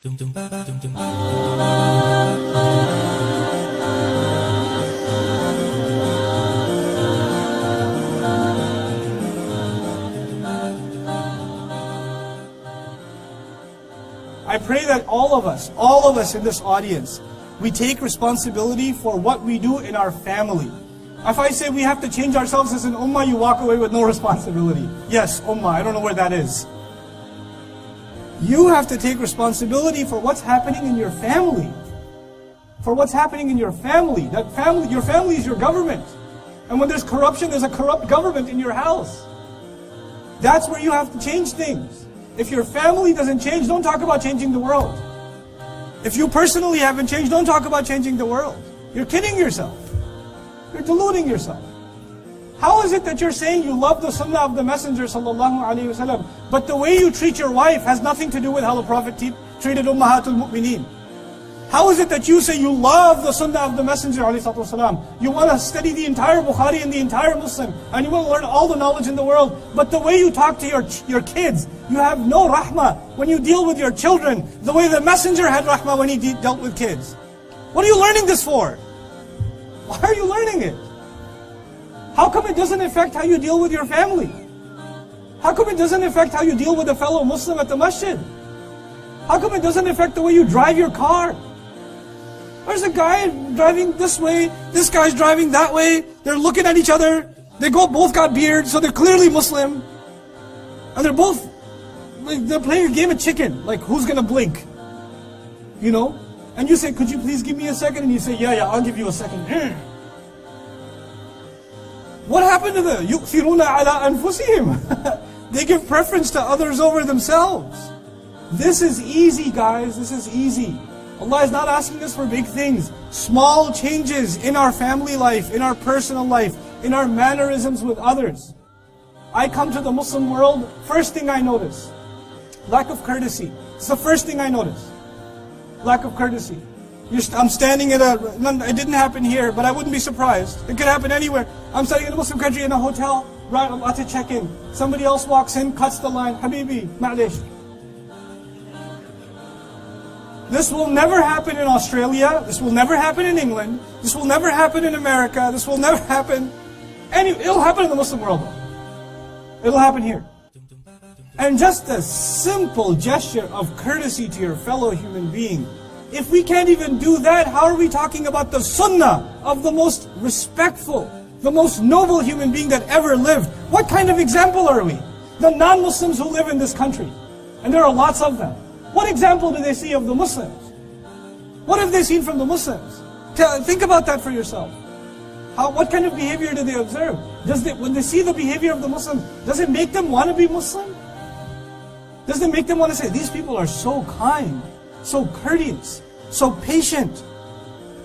I pray that all of us in this audience, we take responsibility for what we do in our family. If I say we have to change ourselves as an ummah, you walk away with no responsibility. Yes, ummah, I don't know where that is. You have to take responsibility for what's happening in your family. For what's happening in your family. Your family is your government. And when there's corruption, there's a corrupt government in your house. That's where you have to change things. If your family doesn't change, don't talk about changing the world. If you personally haven't changed, don't talk about changing the world. You're kidding yourself. You're deluding yourself. How is it that you're saying you love the sunnah of the Messenger ﷺ, but the way you treat your wife has nothing to do with how the Prophet treated Ummahatul Mu'mineen? How is it that you say you love the sunnah of the Messenger ﷺ? You want to study the entire Bukhari and the entire Muslim, and you want to learn all the knowledge in the world, but the way you talk to your kids, you have no rahmah when you deal with your children, the way the Messenger had rahmah when he dealt with kids. What are you learning this for? Why are you learning it? How come it doesn't affect how you deal with your family? How come it doesn't affect how you deal with a fellow Muslim at the masjid? How come it doesn't affect the way you drive your car? There's a guy driving this way, this guy's driving that way, they're looking at each other, they both got beards, so they're clearly Muslim. And they're playing a game of chicken, like who's gonna blink? You know? And you say, could you please give me a second? And you say, yeah, I'll give you a second. What happened to the يُؤْثِرُونَ عَلَىٰ أَنفُسِهِمْ? They give preference to others over themselves. This is easy, guys, this is easy. Allah is not asking us for big things. Small changes in our family life, in our personal life, in our mannerisms with others. I come to the Muslim world, first thing I notice, lack of courtesy. It's the first thing I notice. Lack of courtesy. I'm standing at it didn't happen here, but I wouldn't be surprised. It could happen anywhere. I'm standing in a Muslim country in a hotel, right, I'm about to check in. Somebody else walks in, cuts the line, Habibi, ma'lish. This will never happen in Australia, this will never happen in England, this will never happen in America, this will never happen it'll happen in the Muslim world though. It'll happen here. And just a simple gesture of courtesy to your fellow human being. If we can't even do that, how are we talking about the sunnah of the most respectful, the most noble human being that ever lived? What kind of example are we? The non-Muslims who live in this country, and there are lots of them. What example do they see of the Muslims? What have they seen from the Muslims? Think about that for yourself. What kind of behavior do they observe? When they see the behavior of the Muslims, does it make them want to be Muslim? Does it make them want to say, these people are so kind, so courteous, so patient,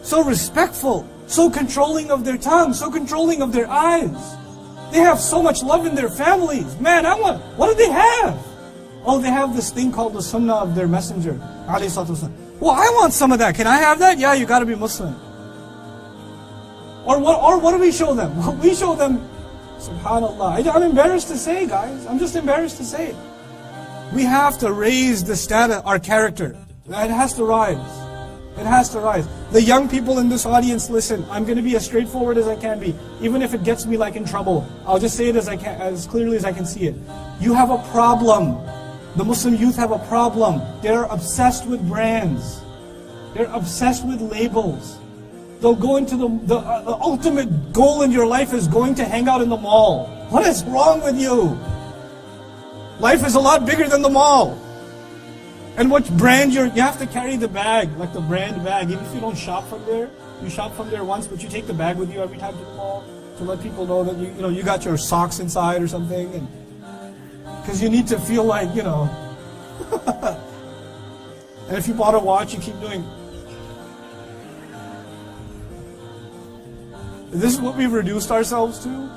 so respectful, so controlling of their tongue, so controlling of their eyes. They have so much love in their families. Man, what do they have? Oh, they have this thing called the sunnah of their messenger, alayhi salatu wasalam. Well, I want some of that. Can I have that? Yeah, you got to be Muslim. Or what do we show them? We show them, subhanallah. I'm embarrassed to say, guys. I'm just embarrassed to say it. We have to raise the status, our character. It has to rise. It has to rise. The young people in this audience, listen, I'm going to be as straightforward as I can be. Even if it gets me like in trouble, I'll just say it as clearly as I can see it. You have a problem. The Muslim youth have a problem. They're obsessed with brands. They're obsessed with labels. They'll go into the ultimate goal in your life is going to hang out in the mall. What is wrong with you? Life is a lot bigger than the mall. And what brand you have to carry the bag, like the brand bag. Even if you don't shop from there, you shop from there once, but you take the bag with you every time to the mall to let people know that you got your socks inside or something, and because you need to feel like And if you bought a watch, you keep doing. Is this what we've reduced ourselves to?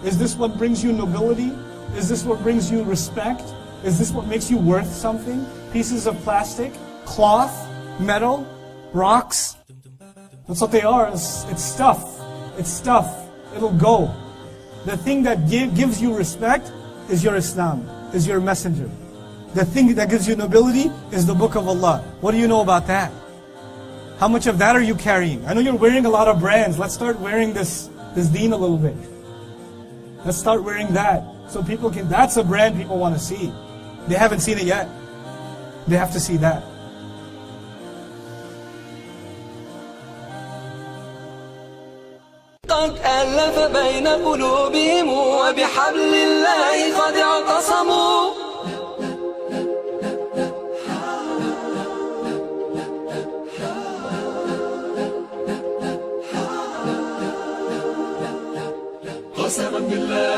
Is this what brings you nobility? Is this what brings you respect? Is this what makes you worth something? Pieces of plastic, cloth, metal, rocks. That's what they are. It's stuff. It's stuff. It'll go. The thing that gives you respect is your Islam, is your messenger. The thing that gives you nobility is the book of Allah. What do you know about that? How much of that are you carrying? I know you're wearing a lot of brands. Let's start wearing this deen a little bit. Let's start wearing that. So people can, that's a brand people want to see. They haven't seen it yet. They have to see that. قد ألف بين قلوبهم وبحبل الله قد اعتصموا قسما بالله